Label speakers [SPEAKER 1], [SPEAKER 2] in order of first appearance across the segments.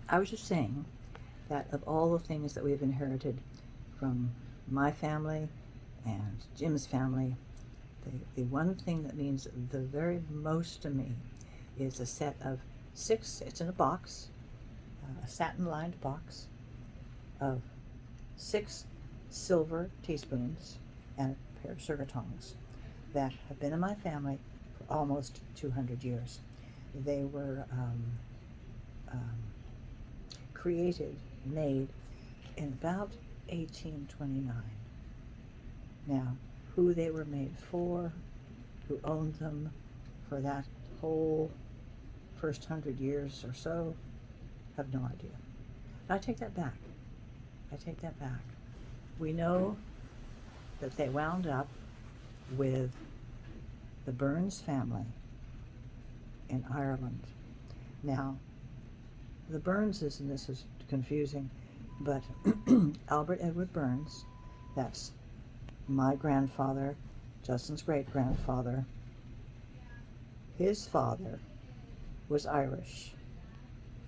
[SPEAKER 1] I was just saying that of all the things that we've inherited from my family and Jim's family, the one thing that means the very most to me is a set of 6, it's in a box, a satin-lined box of 6 silver teaspoons and a pair of sugar tongs that have been in my family for almost 200 years. They were made in about 1829. Now, who they were made for, who owned them for that whole first 100 years or so, have no idea. I take that back. We know that they wound up with the Burns family in Ireland. Now, the Burnses, and this is confusing, but Albert Edward Burns, that's my grandfather, Justin's great-grandfather, his father was Irish,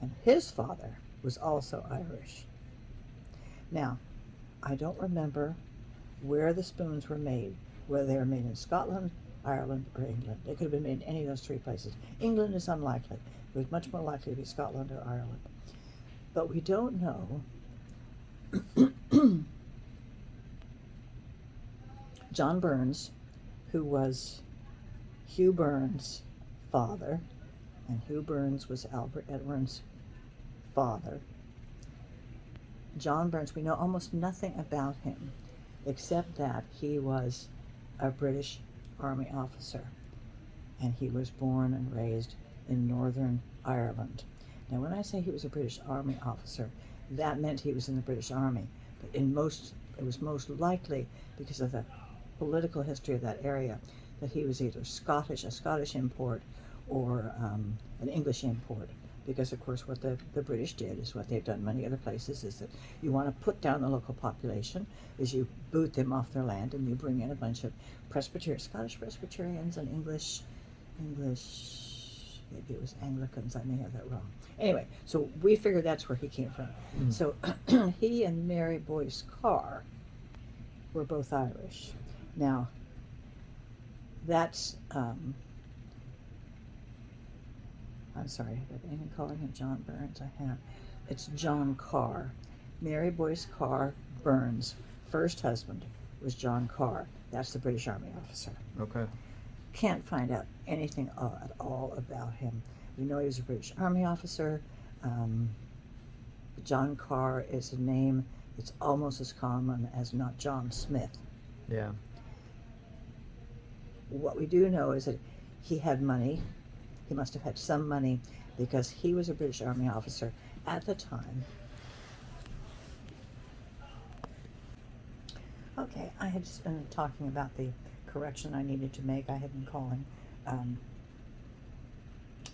[SPEAKER 1] and his father was also Irish. Now, I don't remember where the spoons were made, whether they were made in Scotland, Ireland, or England. They could have been made in any of those 3 places. England is unlikely. It was much more likely to be Scotland or Ireland. But we don't know. John Burns, who was Hugh Burns' father, and Hugh Burns was Albert Edward's father. John Burns, we know almost nothing about him, except that he was a British Army officer, and he was born and raised in Northern Ireland. Now, when I say he was a British Army officer, that meant he was in the British Army, but it was most likely, because of the political history of that area, that he was either a Scottish import, or an English import. Because, of course, what the British did is what they've done in many other places, is that you want to put down the local population, is you boot them off their land, and you bring in a bunch of Scottish Presbyterians and English, maybe it was Anglicans, I may have that wrong. Anyway, so we figured that's where he came from. So he and Mary Boyce Carr were both Irish. Now, that's, I'm sorry, have I been calling him John Burns? I have. It's John Carr. Mary Boyce Carr Burns' first husband was John Carr. That's the British Army officer.
[SPEAKER 2] Okay.
[SPEAKER 1] Can't find out anything at all about him. We know he was a British Army officer. John Carr is a name that's almost as common as not John Smith.
[SPEAKER 2] Yeah.
[SPEAKER 1] What we do know is that he had money. He must have had some money, because he was a British Army officer at the time. Okay, I had just been talking about the correction I needed to make. I had been calling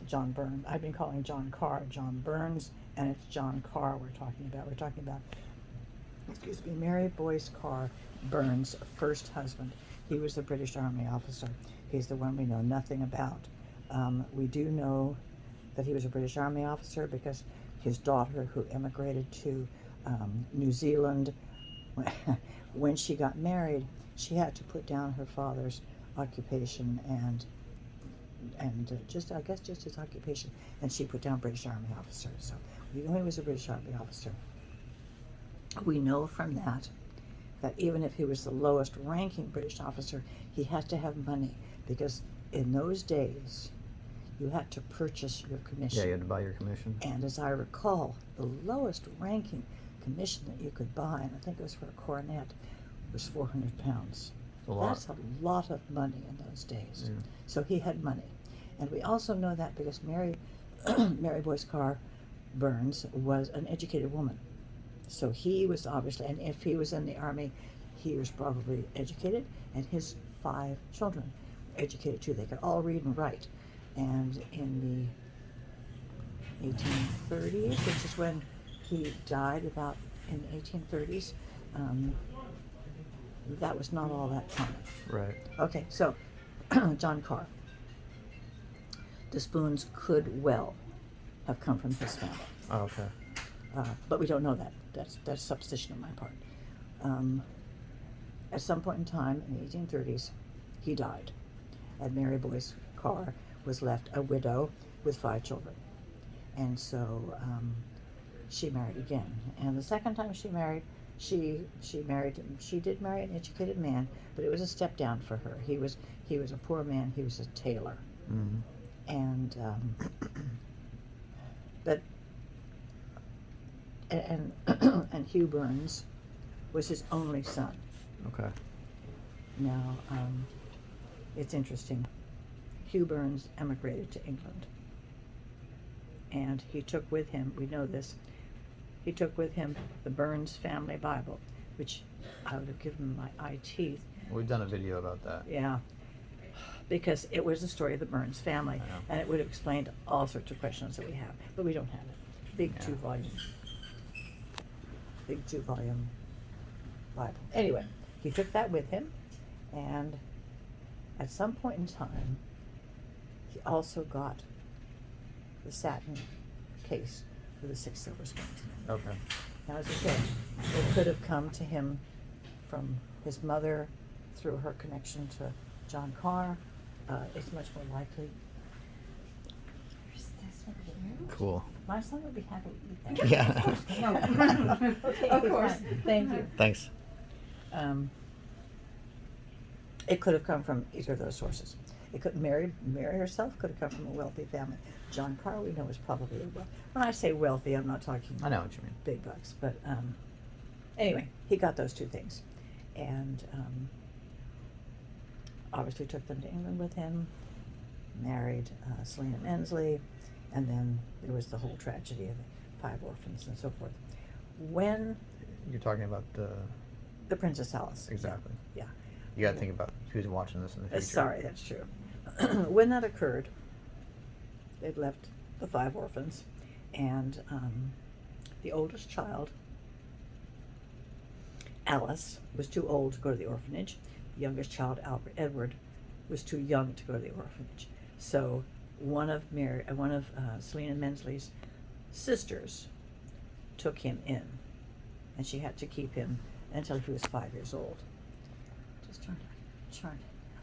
[SPEAKER 1] John Burns. I've been calling John Carr John Burns, and it's John Carr we're talking about. We're talking about, excuse me, Mary Boyce Carr Burns' first husband. He was the British Army officer. He's the one we know nothing about. We do know that he was a British Army officer because his daughter, who emigrated to New Zealand, when she got married, she had to put down her father's occupation and just his occupation, and she put down British Army officer. So we know he was a British Army officer. We know from that even if he was the lowest ranking British officer, he had to have money, because in those days you had to purchase your commission.
[SPEAKER 2] Yeah, you had to buy your commission.
[SPEAKER 1] And as I recall, the lowest ranking commission that you could buy, and I think it was for a cornet, was £400. That's a lot of money in those days.
[SPEAKER 2] Yeah.
[SPEAKER 1] So he had money. And we also know that because Mary Boyce Carr Burns was an educated woman. So he was obviously, and if he was in the Army, he was probably educated, and his 5 children were educated too. They could all read and write. And in the 1830s, which is when he died, about in the 1830s, that was not all that common.
[SPEAKER 2] Right.
[SPEAKER 1] Okay, so John Carr. The spoons could well have come from his family.
[SPEAKER 2] Oh, okay.
[SPEAKER 1] But we don't know that. That's supposition on my part. At some point in time in the 1830s, he died, and Mary Boyce Carr was left a widow with 5 children. And so she married again. And the second time she married, she did marry an educated man, but it was a step down for her. He was a poor man. He was a tailor.
[SPEAKER 2] Mm-hmm.
[SPEAKER 1] And and Hugh Burns was his only son.
[SPEAKER 2] Okay.
[SPEAKER 1] Now, it's interesting. Hugh Burns emigrated to England, and he took with him, we know this, he took with him the Burns family Bible, which I would have given my eye teeth.
[SPEAKER 2] We've done a video about that.
[SPEAKER 1] Yeah, because it was the story of the Burns family,
[SPEAKER 2] I know.
[SPEAKER 1] and it would have explained all sorts of questions that we have, but we don't have it. Big
[SPEAKER 2] Yeah.
[SPEAKER 1] 2-volume Bible. Anyway, he took that with him, and at some point in time, he also got the satin case with the 6 silver spoons.
[SPEAKER 2] Okay.
[SPEAKER 1] Now, as I said, it could have come to him from his mother through her connection to John Carr. It's much more likely.
[SPEAKER 3] There's this one here.
[SPEAKER 2] Cool.
[SPEAKER 1] My son would be happy to eat that.
[SPEAKER 2] Yeah.
[SPEAKER 1] Okay,
[SPEAKER 3] Of course.
[SPEAKER 1] fine. Thank you.
[SPEAKER 2] Thanks.
[SPEAKER 1] It could have come from either of those sources. It could Mary herself could have come from a wealthy family. John Carr, we know, was probably when I say wealthy, I'm not talking
[SPEAKER 2] I know what you mean.
[SPEAKER 1] big bucks, but anyway, he got those 2 things, and obviously took them to England with him. Married Selina Mensley, and then there was the whole tragedy of the 5 orphans and so forth. When
[SPEAKER 2] You're talking about
[SPEAKER 1] the Princess Alice,
[SPEAKER 2] exactly.
[SPEAKER 1] yeah.
[SPEAKER 2] You got to think about who's watching this in the future.
[SPEAKER 1] Sorry, that's true. When that occurred, they'd left the 5 orphans, and the oldest child, Alice, was too old to go to the orphanage. The youngest child, Albert Edward, was too young to go to the orphanage. So one of Selina Mensley's sisters took him in, and she had to keep him until he was 5 years old. Just trying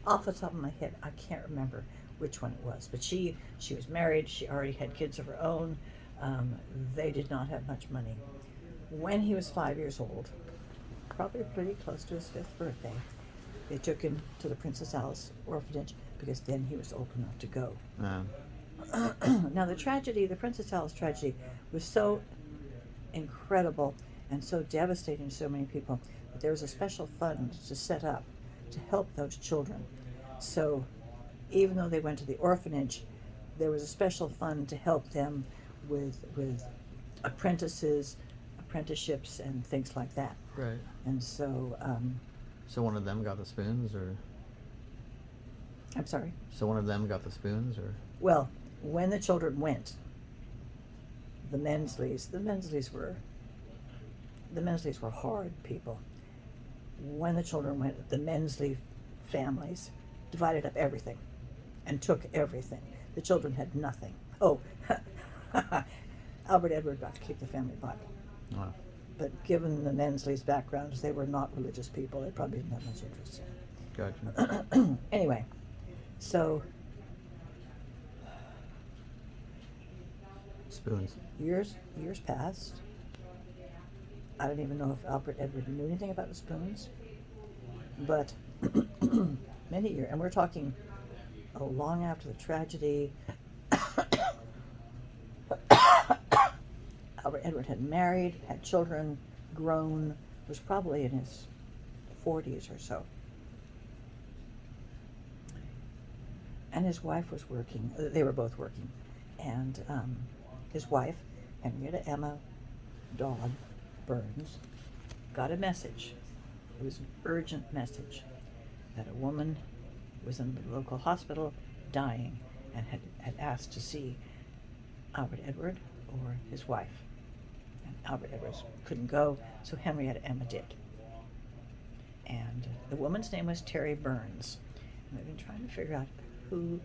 [SPEAKER 1] off the top of my head, I can't remember which one it was, but she was married. She already had kids of her own. They did not have much money. When he was 5 years old, probably pretty close to his 5th birthday, they took him to the Princess Alice orphanage, because then he was old enough to go. Now the Princess Alice tragedy, was so incredible and so devastating to so many people that there was a special fund to set up to help those children. So even though they went to the orphanage, there was a special fund to help them with apprenticeships and things like that.
[SPEAKER 2] Right.
[SPEAKER 1] And so
[SPEAKER 2] So one of them got the spoons, or?
[SPEAKER 1] I'm sorry.
[SPEAKER 2] So one of them got the spoons, or?
[SPEAKER 1] Well, when the children went, the Mensleys were hard people. When the children went, the Mensley families divided up everything and took everything. The children had nothing. Oh, Albert Edward got to keep the family Bible.
[SPEAKER 2] Oh.
[SPEAKER 1] But given the Mensleys' backgrounds, they were not religious people. They probably didn't have much interest in it.
[SPEAKER 2] Gotcha.
[SPEAKER 1] Anyway, so
[SPEAKER 2] Spoons.
[SPEAKER 1] years passed. I don't even know if Albert Edward knew anything about the spoons, but many years, and we're talking long after the tragedy. Albert Edward had married, had children, grown, was probably in his 40s or so. And his wife was working, they were both working, and his wife, Henrietta Emma Dodd Burns, got a message. It was an urgent message that a woman was in the local hospital dying and had asked to see Albert Edward or his wife. And Albert Edward couldn't go, so Henrietta Emma did. And the woman's name was Terry Burns. And I've been trying to figure out who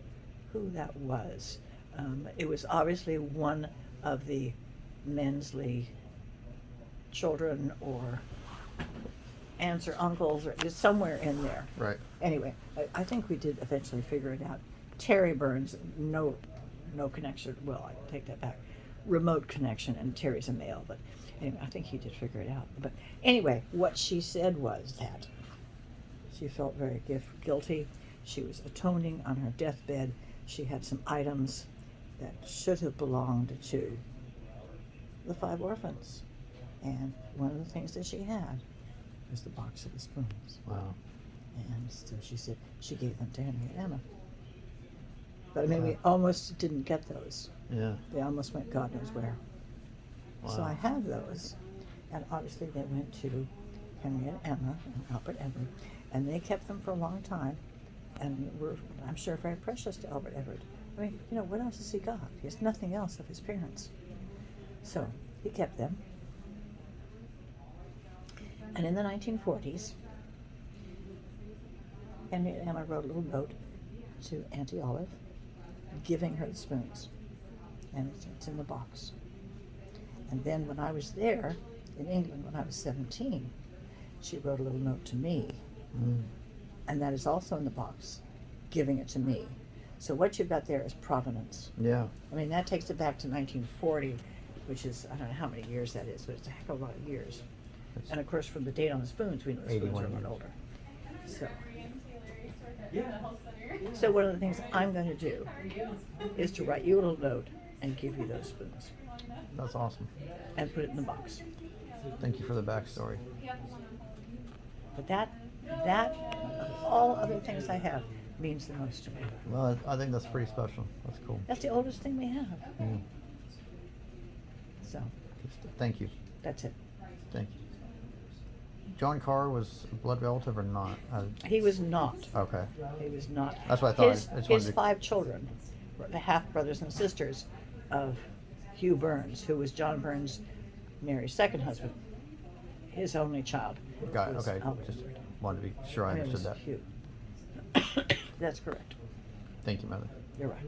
[SPEAKER 1] that was. It was obviously one of the Mensley children or aunts or uncles, or just somewhere in there.
[SPEAKER 2] Right.
[SPEAKER 1] Anyway, I think we did eventually figure it out. Terry Burns, no connection. Well, I take that back. Remote connection, and Terry's a male, but anyway, I think he did figure it out. But anyway, what she said was that she felt very guilty. She was atoning on her deathbed. She had some items that should have belonged to the 5 orphans. And one of the things that she had was the box of the spoons.
[SPEAKER 2] Wow.
[SPEAKER 1] And so she said she gave them to Henry and Emma. But I mean, we
[SPEAKER 2] Wow.
[SPEAKER 1] almost didn't get those.
[SPEAKER 2] Yeah.
[SPEAKER 1] They almost went God knows where. So
[SPEAKER 2] Wow.
[SPEAKER 1] I have those. And obviously they went to Henry and Emma and Albert Everett. And they kept them for a long time. And were, I'm sure, very precious to Albert Everett. I mean, you know, what else has he got? He has nothing else of his parents. So he kept them. And in the 1940s, Henry and Emma wrote a little note to Auntie Olive, giving her the spoons. And it's in the box. And then when I was there in England, when I was 17, she wrote a little note to me.
[SPEAKER 2] Mm.
[SPEAKER 1] And that is also in the box, giving it to me. So what you've got there is provenance.
[SPEAKER 2] Yeah.
[SPEAKER 1] I mean, that takes it back to 1940, which is, I don't know how many years that is, but it's a heck of a lot of years.
[SPEAKER 2] It's
[SPEAKER 1] And of course, from the date on the spoons, we know the spoons
[SPEAKER 2] 81
[SPEAKER 1] are a lot
[SPEAKER 2] years.
[SPEAKER 1] older. So one of the things I'm going to do is to write you a little note and give you those spoons
[SPEAKER 2] That's awesome.
[SPEAKER 1] and put it in the box.
[SPEAKER 2] Thank you for the backstory.
[SPEAKER 1] But that, of all other things I have, means the most to me.
[SPEAKER 2] Well, I think that's pretty special. That's cool.
[SPEAKER 1] That's the oldest thing we have.
[SPEAKER 2] Yeah.
[SPEAKER 1] So
[SPEAKER 2] Thank you.
[SPEAKER 1] that's it.
[SPEAKER 2] Thank you. John Carr was a blood relative or not?
[SPEAKER 1] He was not.
[SPEAKER 2] Okay.
[SPEAKER 1] He was not.
[SPEAKER 2] That's what I thought.
[SPEAKER 1] His,
[SPEAKER 2] I just
[SPEAKER 1] his
[SPEAKER 2] wanted to-
[SPEAKER 1] 5 children were the half brothers and sisters of Hugh Burns, who was John Burns, Mary's second husband. His only child.
[SPEAKER 2] Got it.
[SPEAKER 1] was
[SPEAKER 2] Okay.
[SPEAKER 1] Albert
[SPEAKER 2] Just
[SPEAKER 1] Everett.
[SPEAKER 2] wanted to be sure I
[SPEAKER 1] And it
[SPEAKER 2] understood
[SPEAKER 1] was
[SPEAKER 2] that.
[SPEAKER 1] Hugh. That's correct.
[SPEAKER 2] Thank you, Mother.
[SPEAKER 1] You're right.